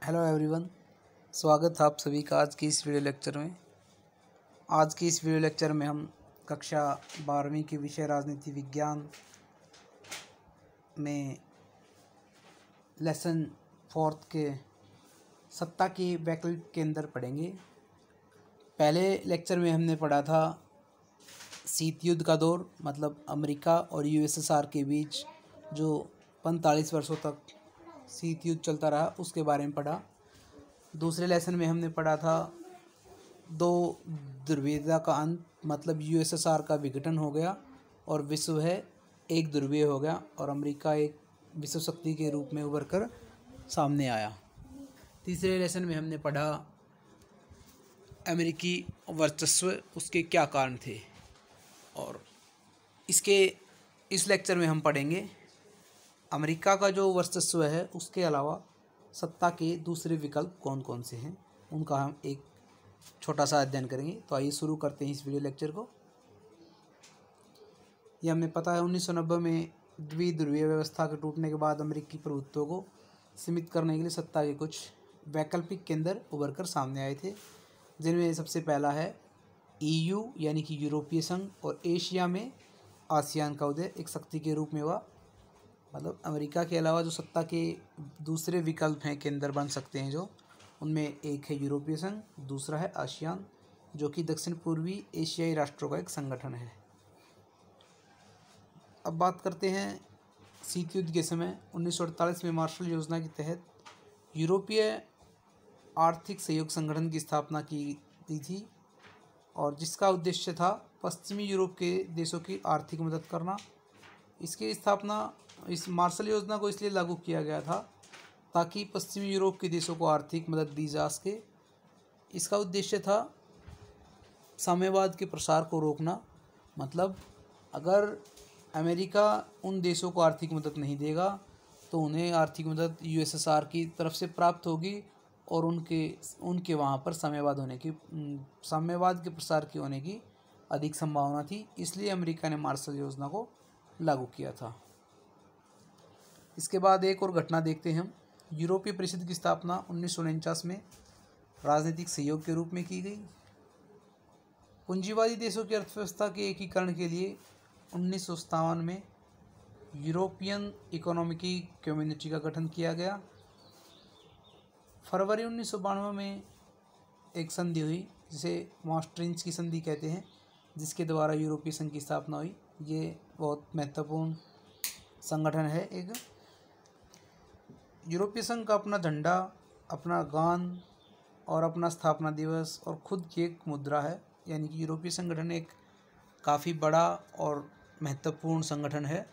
Hello everyone, स्वागत है आप सभी का आज की इस वीडियो लेक्चर में। आज की इस वीडियो लेक्चर में हम कक्षा 12वीं के विषय राजनीति विज्ञान में लेसन 4 के सत्ता के वैकल्पिक के अंदर पढ़ेंगे। पहले लेक्चर में हमने पढ़ा था शीत युद्ध का दौर, मतलब अमेरिका और यूएसएसआर के बीच जो 45 वर्षों तक शीत युद्ध चलता रहा, उसके बारे में पढ़ा। दूसरे लेसन में हमने पढ़ा था दो ध्रुवीयता का अंत, मतलब यूएसएसआर का विघटन हो गया और विश्व है एक ध्रुवीय हो गया और अमेरिका एक विश्व शक्ति के रूप में उभर कर सामने आया। तीसरे लेसन में हमने पढ़ा अमेरिकी वर्चस्व, उसके क्या कारण थे, और इस लेक्चर में हम पढ़ेंगे अमेरिका का जो वर्चस्व है उसके अलावा सत्ता के दूसरे विकल्प कौन कौन से हैं, उनका हम एक छोटा सा अध्ययन करेंगे। तो आइए शुरू करते हैं इस वीडियो लेक्चर को। ये हमें पता है 1990 में द्विध्रुवीय व्यवस्था के टूटने के बाद अमेरिकी प्रभुत्व को सीमित करने के लिए सत्ता के कुछ वैकल्पिक केंद्र उभर कर सामने आए थे, जिनमें सबसे पहला है ईयू यानी कि यूरोपीय संघ, और एशिया में आसियान का उदय एक शक्ति के रूप में हुआ। मतलब अमेरिका के अलावा जो सत्ता के दूसरे विकल्प हैं, केंद्र बन सकते हैं जो, उनमें एक है यूरोपीय संघ, दूसरा है आसियान जो कि दक्षिण पूर्वी एशियाई राष्ट्रों का एक संगठन है। अब बात करते हैं शीत युद्ध के समय 1948 में मार्शल योजना के तहत यूरोपीय आर्थिक सहयोग संगठन की स्थापना की गई थी, और जिसका उद्देश्य था पश्चिमी यूरोप के देशों की आर्थिक मदद करना। इसकी स्थापना, इस मार्शल योजना को इसलिए लागू किया गया था ताकि पश्चिमी यूरोप के देशों को आर्थिक मदद दी जा सके। इसका उद्देश्य था साम्यवाद के प्रसार को रोकना। मतलब अगर अमेरिका उन देशों को आर्थिक मदद नहीं देगा तो उन्हें आर्थिक मदद यूएसएसआर की तरफ से प्राप्त होगी और उनके वहाँ पर साम्यवाद के प्रसार की होने की अधिक संभावना थी। इसलिए अमेरिका ने मार्शल योजना को लागू किया था। इसके बाद एक और घटना देखते हैं हम। यूरोपीय परिषद की स्थापना 1949 में राजनीतिक सहयोग के रूप में की गई। पूंजीवादी देशों की अर्थव्यवस्था के एकीकरण के लिए 1957 में यूरोपियन इकोनॉमिक कम्युनिटी का गठन किया गया। फरवरी 1992 में एक संधि हुई जिसे maastricht की संधि कहते हैं, जिसके द्वारा यूरोपीय संघ की स्थापना हुई। ये बहुत महत्वपूर्ण संगठन है। एक यूरोपीय संघ का अपना झंडा, अपना गान और अपना स्थापना दिवस और खुद की एक मुद्रा है, यानी कि यूरोपीय संगठन एक काफ़ी बड़ा और महत्वपूर्ण संगठन है।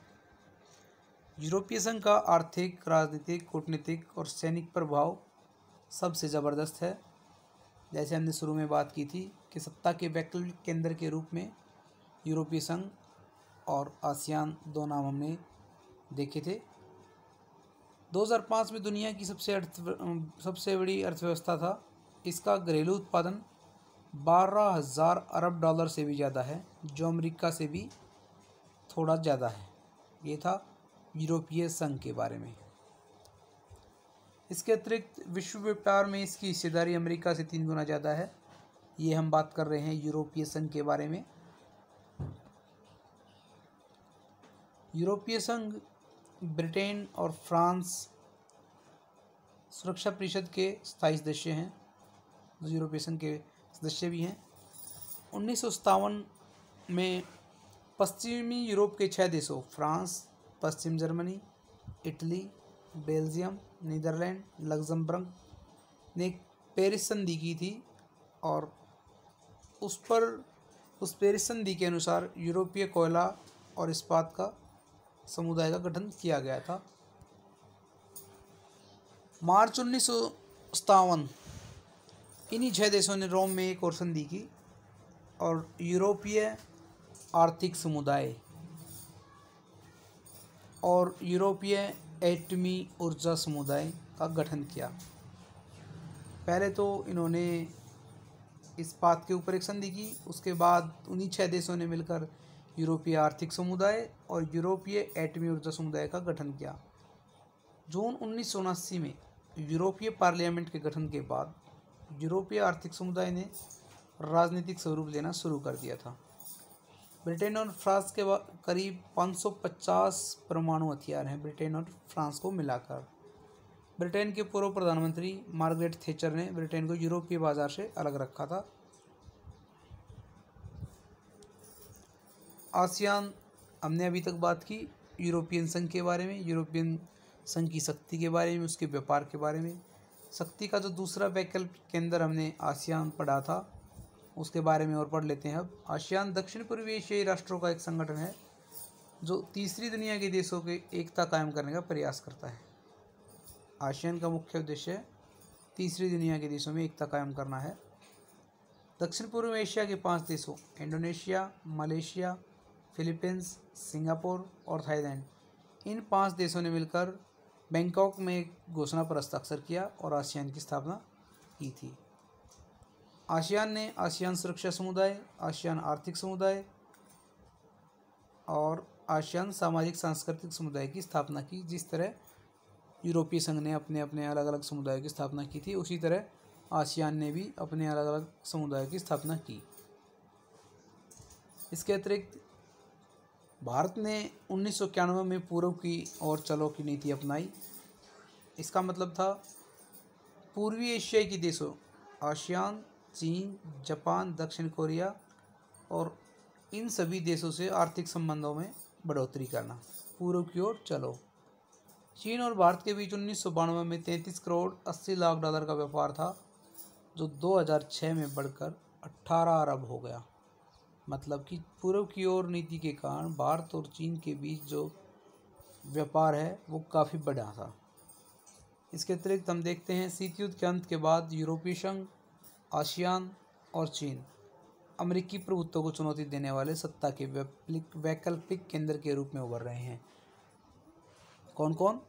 यूरोपीय संघ का आर्थिक, राजनीतिक, कूटनीतिक और सैनिक प्रभाव सबसे ज़बरदस्त है। जैसे हमने शुरू में बात की थी कि सत्ता के वैकल्पिक केंद्र के रूप में यूरोपीय संघ और आसियान दो नाम हमने देखे थे। 2005 में दुनिया की सबसे बड़ी अर्थव्यवस्था था। इसका घरेलू उत्पादन 12,000 अरब डॉलर से भी ज़्यादा है, जो अमेरिका से भी थोड़ा ज़्यादा है। ये था यूरोपीय संघ के बारे में। इसके अतिरिक्त विश्व व्यापार में इसकी हिस्सेदारी अमेरिका से 3 गुना ज़्यादा है। ये हम बात कर रहे हैं यूरोपीय संघ के बारे में। यूरोपीय संघ ब्रिटेन और फ्रांस सुरक्षा परिषद के स्थायी सदस्य हैं, जो यूरोपीय संघ के सदस्य भी हैं। 1957 में पश्चिमी यूरोप के 6 देशों फ्रांस, पश्चिम Germany, Italy, Belgium, Netherlands, Luxembourg ने पेरिस संधि की थी, और उस पेरिस संधि के अनुसार यूरोपीय कोयला और इस्पात का समुदाय का गठन किया गया था। मार्च 1957 इन्हीं 6 देशों ने रोम में एक और संधि की और यूरोपीय आर्थिक समुदाय और यूरोपीय एटमी ऊर्जा समुदाय का गठन किया। पहले तो इन्होंने इस्पात के ऊपर एक संधि की, उसके बाद उन्हीं 6 देशों ने मिलकर यूरोपीय आर्थिक समुदाय और यूरोपीय एटमी ऊर्जा समुदाय का गठन किया। जून 1979 में यूरोपीय पार्लियामेंट के गठन के बाद यूरोपीय आर्थिक समुदाय ने राजनीतिक स्वरूप लेना शुरू कर दिया था। ब्रिटेन और फ्रांस के करीब 550 परमाणु हथियार हैं ब्रिटेन और फ्रांस को मिलाकर। ब्रिटेन के पूर्व प्रधानमंत्री मार्गरेट थैचर ने ब्रिटेन को यूरोपीय बाजार से अलग रखा था। आसियान, हमने अभी तक बात की यूरोपियन संघ के बारे में, यूरोपियन संघ की शक्ति के बारे में, उसके व्यापार के बारे में। शक्ति का जो दूसरा वैकल्पिक केंद्र हमने आसियान पढ़ा था, उसके बारे में और पढ़ लेते हैं अब। आसियान दक्षिण पूर्वी एशियाई राष्ट्रों का एक संगठन है जो तीसरी दुनिया के देशों की एकता कायम करने का प्रयास करता है। आसियान का मुख्य उद्देश्य तीसरी दुनिया के देशों में एकता कायम करना है। दक्षिण पूर्व एशिया के 5 देशों इंडोनेशिया, मलेशिया, फिलीपींस, सिंगापुर और थाईलैंड, इन 5 देशों ने मिलकर बैंकॉक में एक घोषणा पर हस्ताक्षर किया और आसियान की स्थापना की थी। आसियान ने आसियान सुरक्षा समुदाय, आसियान आर्थिक समुदाय और आसियान सामाजिक सांस्कृतिक समुदाय की स्थापना की। जिस तरह यूरोपीय संघ ने अपने अपने अलग अलग समुदायों की स्थापना की थी, उसी तरह आसियान ने भी अपने अलग अलग समुदायों की स्थापना की। इसके अतिरिक्त भारत ने 1991 में पूर्व की ओर चलो की नीति अपनाई। इसका मतलब था पूर्वी एशियाई के देशों आसियान, चीन, जापान, दक्षिण कोरिया और इन सभी देशों से आर्थिक संबंधों में बढ़ोतरी करना। पूर्व की ओर चलो। चीन और भारत के बीच 1992 में 33 करोड़ 80 लाख डॉलर का व्यापार था, जो 2006 में बढ़कर 18 अरब हो गया। मतलब कि पूर्व की ओर नीति के कारण भारत और चीन के बीच जो व्यापार है वो काफ़ी बढ़ा था। इसके अतिरिक्त हम देखते हैं शीत युद्ध के अंत के बाद यूरोपीय संघ, आसियान और चीन अमेरिकी प्रभुत्व को चुनौती देने वाले सत्ता के वैकल्पिक केंद्र के रूप में उभर रहे हैं। कौन कौन?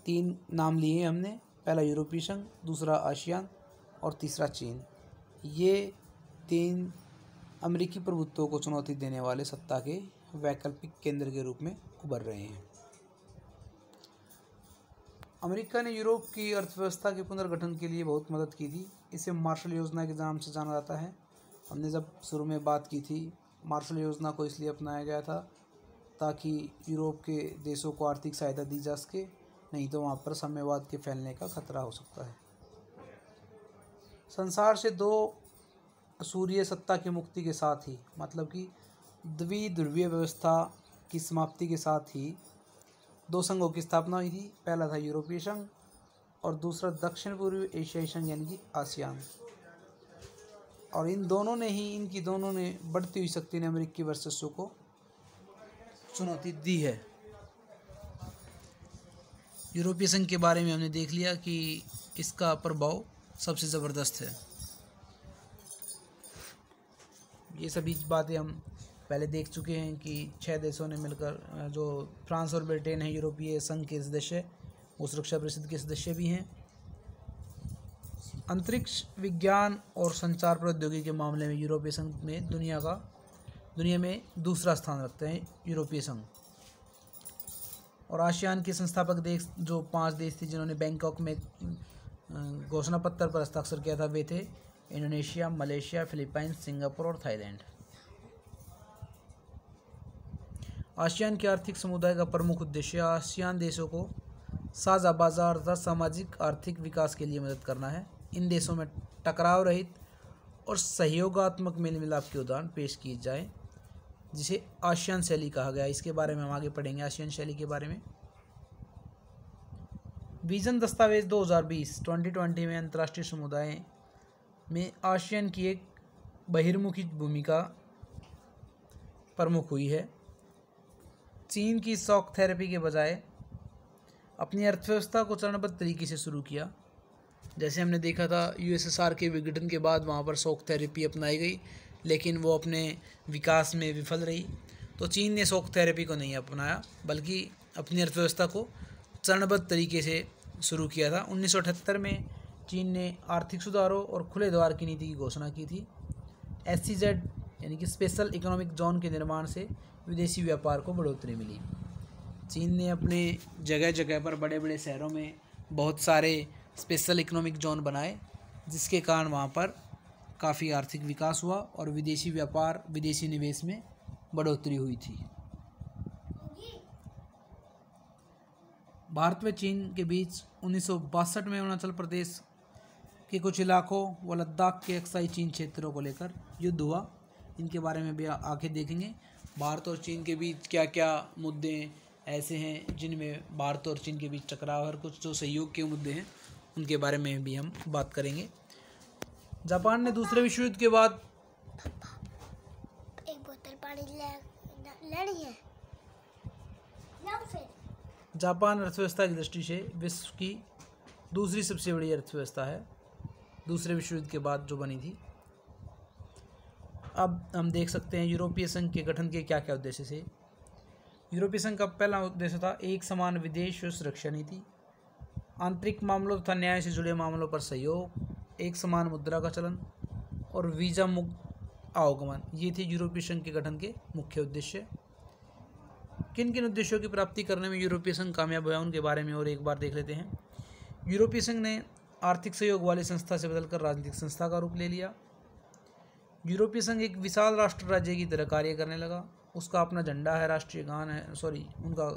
3 नाम लिए हमने, पहला यूरोपीय संघ, दूसरा आसियान और तीसरा चीन। ये 3 अमेरिकी प्रभुत्व को चुनौती देने वाले सत्ता के वैकल्पिक केंद्र के रूप में उभर रहे हैं। अमेरिका ने यूरोप की अर्थव्यवस्था के पुनर्गठन के लिए बहुत मदद की थी। इसे मार्शल योजना के नाम से जाना जाता है। हमने जब शुरू में बात की थी, मार्शल योजना को इसलिए अपनाया गया था ताकि यूरोप के देशों को आर्थिक सहायता दी जा सके, नहीं तो वहाँ पर साम्यवाद के फैलने का खतरा हो सकता है। संसार से 2 सूर्य सत्ता की मुक्ति के साथ ही, मतलब कि द्विध्रुवीय व्यवस्था की समाप्ति के साथ ही 2 संघों की स्थापना हुई थी। पहला था यूरोपीय संघ और दूसरा दक्षिण पूर्वी एशियाई संघ यानी कि आसियान। और इनकी दोनों ने बढ़ती हुई शक्ति ने अमेरिकी वर्चस्व को चुनौती दी है। यूरोपीय संघ के बारे में हमने देख लिया कि इसका प्रभाव सबसे ज़बरदस्त है। ये सभी बातें हम पहले देख चुके हैं कि 6 देशों ने मिलकर, जो फ्रांस और ब्रिटेन है यूरोपीय संघ के सदस्य, वो सुरक्षा परिषद के सदस्य भी हैं। अंतरिक्ष विज्ञान और संचार प्रौद्योगिकी के मामले में यूरोपीय संघ में दुनिया में दूसरा स्थान रखते हैं यूरोपीय संघ। और आसियान के संस्थापक देश जो 5 देश थे जिन्होंने बैंकॉक में घोषणा पत्र पर हस्ताक्षर किया था, वे थे इंडोनेशिया, मलेशिया, फिलीपाइंस, सिंगापुर और थाईलैंड। आसियान के आर्थिक समुदाय का प्रमुख उद्देश्य आसियान देशों को साझा बाजार तथा सामाजिक आर्थिक विकास के लिए मदद करना है। इन देशों में टकराव रहित और सहयोगात्मक मेल मिलाप के उदाहरण पेश किए जाएं, जिसे आसियान शैली कहा गया। इसके बारे में हम आगे पढ़ेंगे, आसियान शैली के बारे में। विजन दस्तावेज 2020 में अंतर्राष्ट्रीय समुदाय में आसियान की एक बहिर्मुखी भूमिका प्रमुख हुई है। चीन की शॉक थेरेपी के बजाय अपनी अर्थव्यवस्था को चरणबद्ध तरीके से शुरू किया। जैसे हमने देखा था यूएसएसआर के विघटन के बाद वहाँ पर शॉक थेरेपी अपनाई गई, लेकिन वो अपने विकास में विफल रही। तो चीन ने शॉक थेरेपी को नहीं अपनाया, बल्कि अपनी अर्थव्यवस्था को चरणबद्ध तरीके से शुरू किया था। 1978 में चीन ने आर्थिक सुधारों और खुले द्वार की नीति की घोषणा की थी। SEZ यानी कि स्पेशल इकोनॉमिक जोन के निर्माण से विदेशी व्यापार को बढ़ोतरी मिली। चीन ने अपने जगह जगह पर बड़े बड़े शहरों में बहुत सारे स्पेशल इकोनॉमिक जोन बनाए, जिसके कारण वहाँ पर काफ़ी आर्थिक विकास हुआ और विदेशी व्यापार, विदेशी निवेश में बढ़ोतरी हुई थी। भारत व चीन के बीच 1962 में अरुणाचल प्रदेश के कुछ इलाकों व लद्दाख के अक्साई चीन क्षेत्रों को लेकर युद्ध हुआ। इनके बारे में भी आगे देखेंगे। भारत और चीन के बीच क्या क्या मुद्दे ऐसे हैं जिनमें भारत और चीन के बीच टकराव, और कुछ जो सहयोग के मुद्दे हैं उनके बारे में भी हम बात करेंगे। जापान ने दूसरे विश्व युद्ध के बाद एक बोतल पानी लेनी है। जापान अर्थव्यवस्था की दृष्टि से विश्व की दूसरी सबसे बड़ी अर्थव्यवस्था है, दूसरे विश्व युद्ध के बाद जो बनी थी। अब हम देख सकते हैं यूरोपीय संघ के गठन के क्या क्या उद्देश्य थे। यूरोपीय संघ का पहला उद्देश्य था एक समान विदेश व सुरक्षा नीति, आंतरिक मामलों तथा न्याय से जुड़े मामलों पर सहयोग, एक समान मुद्रा का चलन और वीज़ा मुक्त आवागमन। ये थे यूरोपीय संघ के गठन के मुख्य उद्देश्य। किन किन उद्देश्यों की प्राप्ति करने में यूरोपीय संघ कामयाब हुआ उनके बारे में और एक बार देख लेते हैं। यूरोपीय संघ ने आर्थिक सहयोग वाली संस्था से बदलकर राजनीतिक संस्था का रूप ले लिया। यूरोपीय संघ एक विशाल राष्ट्र राज्य की तरह कार्य करने लगा। उसका अपना झंडा है, राष्ट्रीय गान है, उनका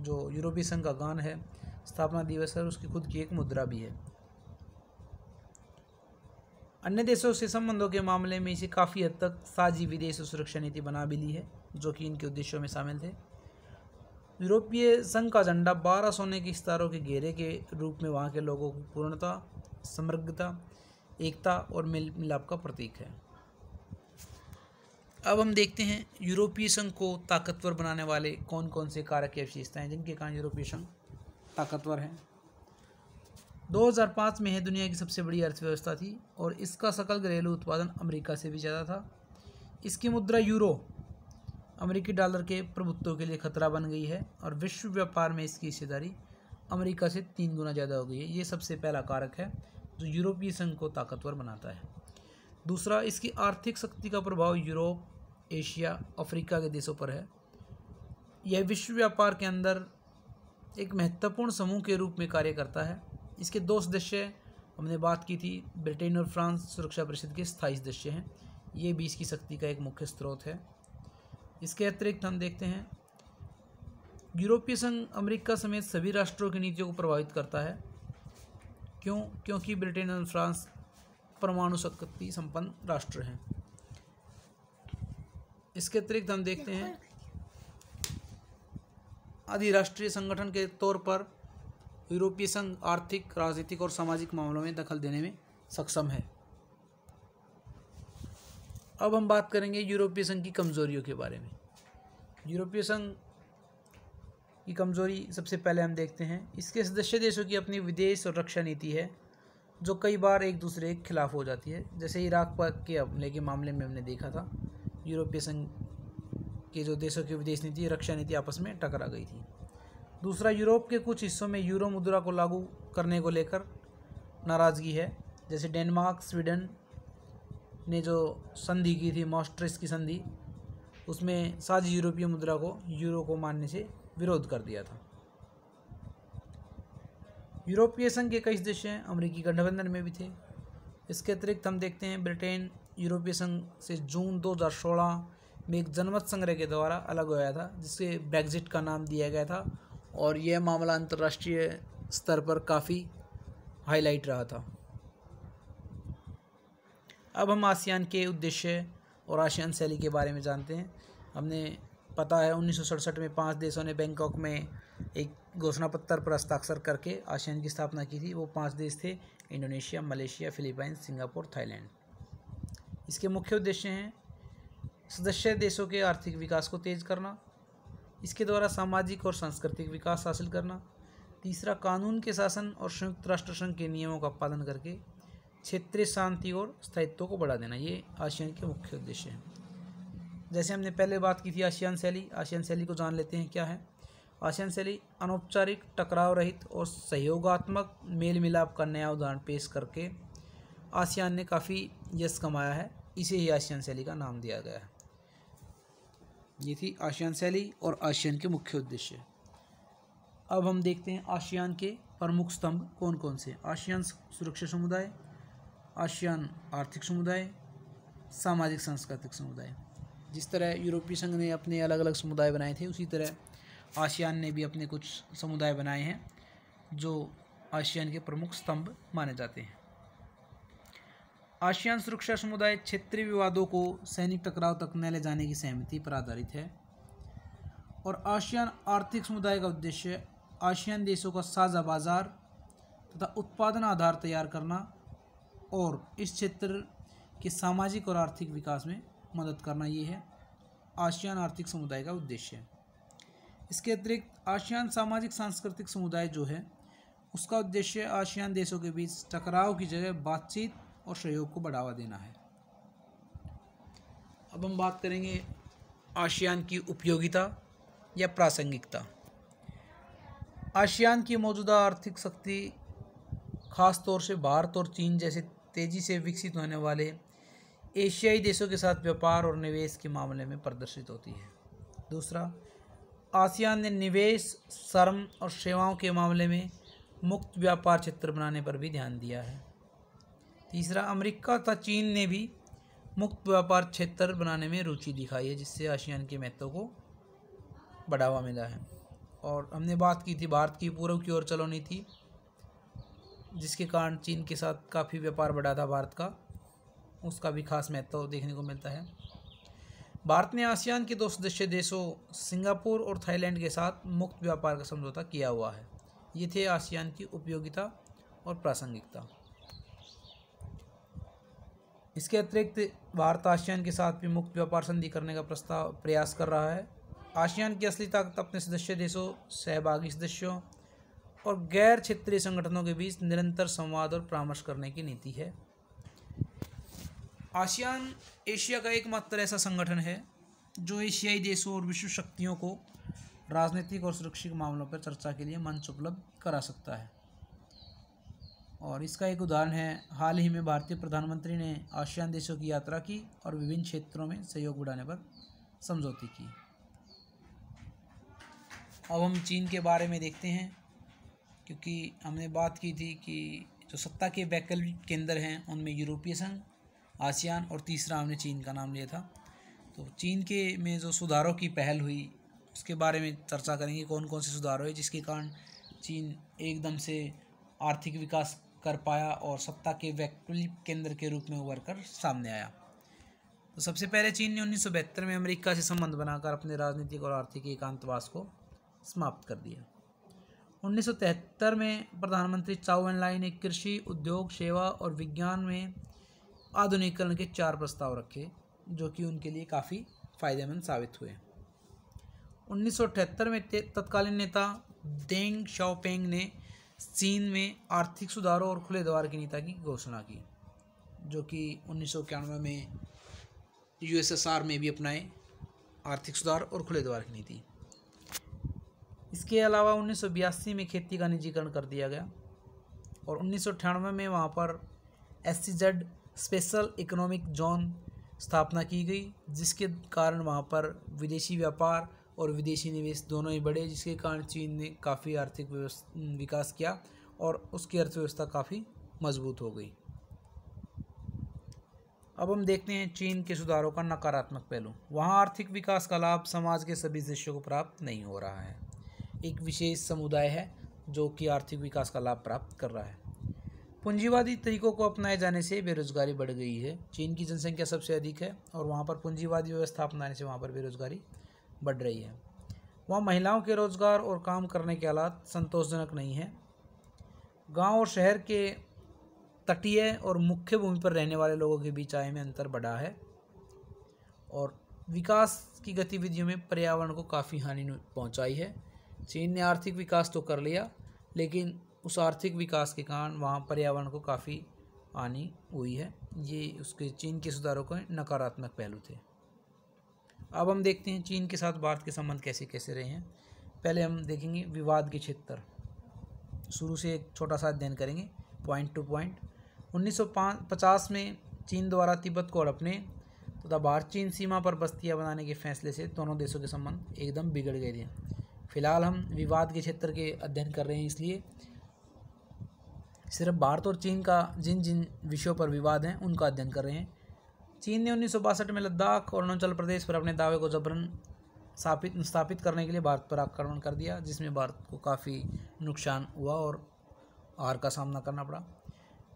जो यूरोपीय संघ का गान है, स्थापना दिवस है, उसकी खुद की एक मुद्रा भी है। अन्य देशों से संबंधों के मामले में इसे काफ़ी हद तक साझी विदेश और सुरक्षा नीति बना भी ली है, जो कि इनके उद्देश्यों में शामिल थे। यूरोपीय संघ का झंडा 12 सोने के सितारों के घेरे के रूप में वहाँ के लोगों की पूर्णता, समृद्धता, एकता और मेल मिलाप का प्रतीक है। अब हम देखते हैं यूरोपीय संघ को ताकतवर बनाने वाले कौन कौन से कारक या विशेषताएं जिनके कारण यूरोपीय संघ ताकतवर है। 2005 में यह दुनिया की सबसे बड़ी अर्थव्यवस्था थी और इसका सकल घरेलू उत्पादन अमेरिका से भी ज़्यादा था। इसकी मुद्रा यूरो अमेरिकी डॉलर के प्रभुत्व के लिए खतरा बन गई है और विश्व व्यापार में इसकी हिस्सेदारी अमेरिका से 3 गुना ज़्यादा हो गई है। ये सबसे पहला कारक है जो यूरोपीय संघ को ताकतवर बनाता है। दूसरा, इसकी आर्थिक शक्ति का प्रभाव यूरोप, एशिया, अफ्रीका के देशों पर है। यह विश्व व्यापार के अंदर एक महत्वपूर्ण समूह के रूप में कार्य करता है। इसके 2 सदस्य हमने बात की थी, ब्रिटेन और फ्रांस सुरक्षा परिषद के स्थायी सदस्य हैं। ये भी इसकी शक्ति का एक मुख्य स्रोत है। इसके अतिरिक्त हम देखते हैं यूरोपीय संघ अमेरिका समेत सभी राष्ट्रों की नीतियों को प्रभावित करता है। क्योंकि ब्रिटेन और फ्रांस परमाणु शक्ति संपन्न राष्ट्र हैं। इसके अतिरिक्त हम देखते हैं अधिराष्ट्रीय संगठन के तौर पर यूरोपीय संघ आर्थिक, राजनीतिक और सामाजिक मामलों में दखल देने में सक्षम है। अब हम बात करेंगे यूरोपीय संघ की कमजोरियों के बारे में। यूरोपीय संघ की कमजोरी सबसे पहले हम देखते हैं इसके सदस्य देशों की अपनी विदेश और रक्षा नीति है, जो कई बार एक दूसरे के खिलाफ हो जाती है। जैसे इराक पर के हमले के मामले में हमने देखा था, यूरोपीय संघ के जो देशों की विदेश नीति, रक्षा नीति आपस में टकरा गई थी। दूसरा, यूरोप के कुछ हिस्सों में यूरो मुद्रा को लागू करने को लेकर नाराज़गी है। जैसे डेनमार्क, स्वीडन ने जो संधि की थी, maastricht की संधि, उसमें साझी यूरोपीय मुद्रा को यूरो को मानने से विरोध कर दिया था। यूरोपीय संघ के कई सदस्य अमेरिकी गठबंधन में भी थे। इसके अतिरिक्त हम देखते हैं ब्रिटेन यूरोपीय संघ से जून 2016 में एक जनमत संग्रह के द्वारा अलग होया था, जिसे ब्रेग्जिट का नाम दिया गया था, और यह मामला अंतर्राष्ट्रीय स्तर पर काफ़ी हाईलाइट रहा था। अब हम आसियान के उद्देश्य और आसियान शैली के बारे में जानते हैं। हमने पता है 1967 में 5 देशों ने बैंकॉक में एक घोषणा पत्र पर हस्ताक्षर करके आसियान की स्थापना की थी। वो 5 देश थे, Indonesia, Malaysia, Philippines, Singapore, Thailand. इसके मुख्य उद्देश्य हैं सदस्य देशों के आर्थिक विकास को तेज करना, इसके द्वारा सामाजिक और सांस्कृतिक विकास हासिल करना। तीसरा, कानून के शासन और संयुक्त राष्ट्र संघ के नियमों का पालन करके क्षेत्रीय शांति और स्थायित्व को बढ़ा देना। ये आसियान के मुख्य उद्देश्य हैं। जैसे हमने पहले बात की थी आसियान शैली, आसियान शैली को जान लेते हैं क्या है। आसियान शैली अनौपचारिक, टकराव रहित और सहयोगात्मक मेल मिलाप का नया उदाहरण पेश करके आसियान ने काफ़ी यश कमाया है। इसे ही आसियान शैली का नाम दिया गया है। ये थी आसियान शैली और आसियान के मुख्य उद्देश्य। अब हम देखते हैं आसियान के प्रमुख स्तंभ कौन कौन से? आसियान सुरक्षा समुदाय, आसियान आर्थिक समुदाय, सामाजिक सांस्कृतिक समुदाय। जिस तरह यूरोपीय संघ ने अपने अलग अलग समुदाय बनाए थे, उसी तरह आसियान ने भी अपने कुछ समुदाय बनाए हैं जो आसियान के प्रमुख स्तंभ माने जाते हैं। आसियान सुरक्षा समुदाय क्षेत्रीय विवादों को सैनिक टकराव तक न ले जाने की सहमति पर आधारित है। और आसियान आर्थिक समुदाय का उद्देश्य आसियान देशों का साझा बाजार तथा उत्पादन आधार तैयार करना और इस क्षेत्र के सामाजिक और आर्थिक विकास में मदद करना, ये है आसियान आर्थिक समुदाय का उद्देश्य। इसके अतिरिक्त आसियान सामाजिक सांस्कृतिक समुदाय जो है उसका उद्देश्य आसियान देशों के बीच टकराव की जगह बातचीत और सहयोग को बढ़ावा देना है। अब हम बात करेंगे आसियान की उपयोगिता या प्रासंगिकता। आसियान की मौजूदा आर्थिक शक्ति खास तौर से भारत और चीन जैसे तेज़ी से विकसित होने वाले एशियाई देशों के साथ व्यापार और निवेश के मामले में प्रदर्शित होती है। दूसरा, आसियान ने निवेश, श्रम और सेवाओं के मामले में मुक्त व्यापार क्षेत्र बनाने पर भी ध्यान दिया है। तीसरा, अमेरिका तथा चीन ने भी मुक्त व्यापार क्षेत्र बनाने में रुचि दिखाई है, जिससे आसियान के महत्व को बढ़ावा मिला है। और हमने बात की थी भारत की पूर्व की ओर चलो नीति, जिसके कारण चीन के साथ काफ़ी व्यापार बढ़ा था भारत का, उसका भी खास महत्व देखने को मिलता है। भारत ने आसियान के 2 सदस्य देशों सिंगापुर और थाईलैंड के साथ मुक्त व्यापार का समझौता किया हुआ है। ये थे आसियान की उपयोगिता और प्रासंगिकता। इसके अतिरिक्त भारत आसियान के साथ भी मुक्त व्यापार संधि करने का प्रयास कर रहा है। आसियान की असली ताकत अपने सदस्य देशों, सहभागी सदस्यों और गैर क्षेत्रीय संगठनों के बीच निरंतर संवाद और परामर्श करने की नीति है। आसियान एशिया का एकमात्र ऐसा संगठन है जो एशियाई देशों और विश्व शक्तियों को राजनीतिक और सुरक्षा मामलों पर चर्चा के लिए मंच उपलब्ध करा सकता है। और इसका एक उदाहरण है, हाल ही में भारतीय प्रधानमंत्री ने आसियान देशों की यात्रा की और विभिन्न क्षेत्रों में सहयोग बढ़ाने पर समझौते की। अब हम चीन के बारे में देखते हैं, क्योंकि हमने बात की थी कि जो सत्ता के वैकल्पिक केंद्र हैं उनमें यूरोपीय संघ, आसियान और तीसरा हमने चीन का नाम लिया था। तो चीन के में जो सुधारों की पहल हुई उसके बारे में चर्चा करेंगे, कौन कौन से सुधार हुए जिसके कारण चीन एकदम से आर्थिक विकास कर पाया और सत्ता के वैकल्पिक केंद्र के रूप में उभर कर सामने आया। तो सबसे पहले चीन ने 1972 में अमेरिका से संबंध बनाकर अपने राजनीतिक और आर्थिक एकांतवास को समाप्त कर दिया। 1973 में प्रधानमंत्री चाउ एन लाई ने कृषि, उद्योग, सेवा और विज्ञान में आधुनिकीकरण के 4 प्रस्ताव रखे, जो कि उनके लिए काफ़ी फायदेमंद साबित हुए। 1978 में तत्कालीन नेता देंग शाओपिंग ने चीन में आर्थिक सुधारों और खुले द्वार की नीति की घोषणा की, जो कि 1991 में यूएसएसआर में भी अपनाए आर्थिक सुधार और खुले द्वार की नीति। इसके अलावा 1982 में खेती का निजीकरण कर दिया गया और 1998 में वहाँ पर SEZ स्पेशल इकोनॉमिक जोन स्थापना की गई, जिसके कारण वहाँ पर विदेशी व्यापार और विदेशी निवेश दोनों ही बढ़े, जिसके कारण चीन ने काफ़ी आर्थिक विकास किया और उसकी अर्थव्यवस्था काफ़ी मजबूत हो गई। अब हम देखते हैं चीन के सुधारों का नकारात्मक पहलू। वहाँ आर्थिक विकास का लाभ समाज के सभी सदस्यों को प्राप्त नहीं हो रहा है। एक विशेष समुदाय है जो कि आर्थिक विकास का लाभ प्राप्त कर रहा है। पूंजीवादी तरीकों को अपनाए जाने से बेरोजगारी बढ़ गई है। चीन की जनसंख्या सबसे अधिक है और वहाँ पर पूंजीवादी व्यवस्था अपनाने से वहाँ पर बेरोजगारी बढ़ रही है। वहाँ महिलाओं के रोजगार और काम करने के हालात संतोषजनक नहीं है। गांव और शहर के तटीय और मुख्य भूमि पर रहने वाले लोगों के बीच आय में अंतर बढ़ा है और विकास की गतिविधियों में पर्यावरण को काफ़ी हानि पहुंचाई है। चीन ने आर्थिक विकास तो कर लिया, लेकिन उस आर्थिक विकास के कारण वहाँ पर्यावरण को काफ़ी हानि हुई है। ये उसके चीन के सुधारों के नकारात्मक पहलू थे। अब हम देखते हैं चीन के साथ भारत के संबंध कैसे कैसे रहे हैं। पहले हम देखेंगे विवाद के क्षेत्र। शुरू से एक छोटा सा अध्ययन करेंगे पॉइंट टू पॉइंट। 1950 में चीन द्वारा तिब्बत को हड़पने तथा भारत चीन सीमा पर बस्तियां बनाने के फैसले से दोनों देशों के संबंध एकदम बिगड़ गए थे। फिलहाल हम विवाद के क्षेत्र के अध्ययन कर रहे हैं, इसलिए सिर्फ भारत और चीन का जिन जिन विषयों पर विवाद हैं उनका अध्ययन कर रहे हैं। चीन ने 1962 में लद्दाख और अरुणाचल प्रदेश पर अपने दावे को जबरन स्थापित करने के लिए भारत पर आक्रमण कर दिया, जिसमें भारत को काफ़ी नुकसान हुआ और हार का सामना करना पड़ा।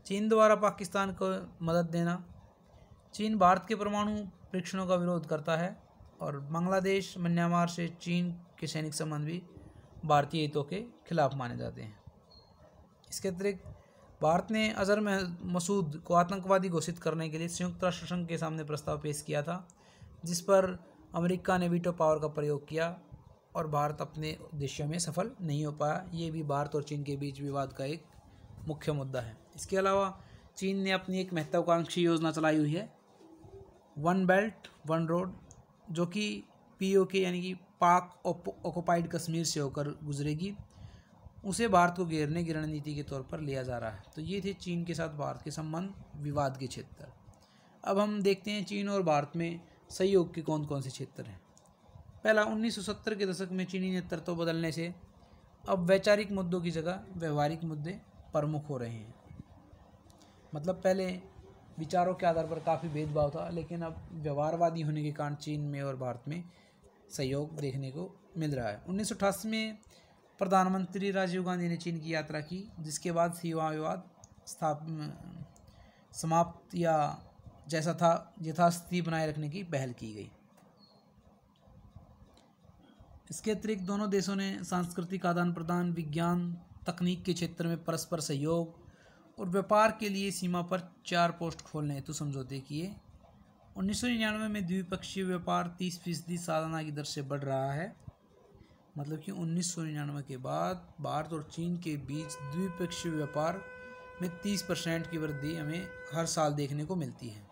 चीन द्वारा पाकिस्तान को मदद देना। चीन भारत के परमाणु परीक्षणों का विरोध करता है और बांग्लादेश म्यांमार से चीन के सैनिक संबंध भी भारतीय हितों के खिलाफ माने जाते हैं। इसके अतिरिक्त भारत ने अजहर मसूद को आतंकवादी घोषित करने के लिए संयुक्त राष्ट्र संघ के सामने प्रस्ताव पेश किया था, जिस पर अमेरिका ने वीटो पावर का प्रयोग किया और भारत अपने उद्देश्यों में सफल नहीं हो पाया। ये भी भारत और चीन के बीच विवाद का एक मुख्य मुद्दा है। इसके अलावा चीन ने अपनी एक महत्वाकांक्षी योजना चलाई हुई है, वन बेल्ट वन रोड, जो कि POK यानी कि पाक ऑक्युपाइड कश्मीर से होकर गुजरेगी। उसे भारत को घेरने की रणनीति के तौर पर लिया जा रहा है। तो ये थे चीन के साथ भारत के संबंध, विवाद के क्षेत्र। अब हम देखते हैं चीन और भारत में सहयोग के कौन कौन से क्षेत्र हैं। पहला, 1970 के दशक में चीनी नेतृत्व बदलने से अब वैचारिक मुद्दों की जगह व्यवहारिक मुद्दे प्रमुख हो रहे हैं। मतलब पहले विचारों के आधार पर काफ़ी भेदभाव था, लेकिन अब व्यवहारवादी होने के कारण चीन में और भारत में सहयोग देखने को मिल रहा है। 1988 में प्रधानमंत्री राजीव गांधी ने चीन की यात्रा की, जिसके बाद सीमा विवाद समाप्त या जैसा था यथास्थिति बनाए रखने की पहल की गई। इसके अतिरिक्त दोनों देशों ने सांस्कृतिक आदान प्रदान, विज्ञान तकनीक के क्षेत्र में परस्पर सहयोग और व्यापार के लिए सीमा पर 4 पोस्ट खोलने हेतु समझौते किए। 1999 में द्विपक्षीय व्यापार 30% सालाना की दर से बढ़ रहा है। मतलब कि 1999 के बाद भारत और चीन के बीच द्विपक्षीय व्यापार में 30% की वृद्धि हमें हर साल देखने को मिलती है।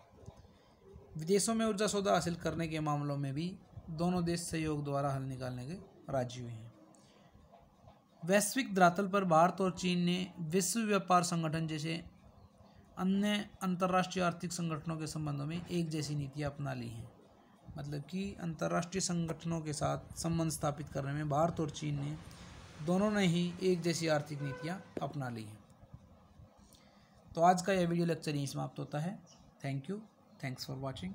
विदेशों में ऊर्जा सौदा हासिल करने के मामलों में भी दोनों देश सहयोग द्वारा हल निकालने के राजी हुए हैं। वैश्विक धरातल पर भारत और चीन ने विश्व व्यापार संगठन जैसे अन्य अंतर्राष्ट्रीय आर्थिक संगठनों के संबंधों में एक जैसी नीतियां अपना ली हैं। मतलब कि अंतर्राष्ट्रीय संगठनों के साथ संबंध स्थापित करने में भारत और चीन ने दोनों ने ही एक जैसी आर्थिक नीतियां अपना ली हैं। तो आज का यह वीडियो लेक्चर यहीं समाप्त होता है। Thank you, thanks for watching.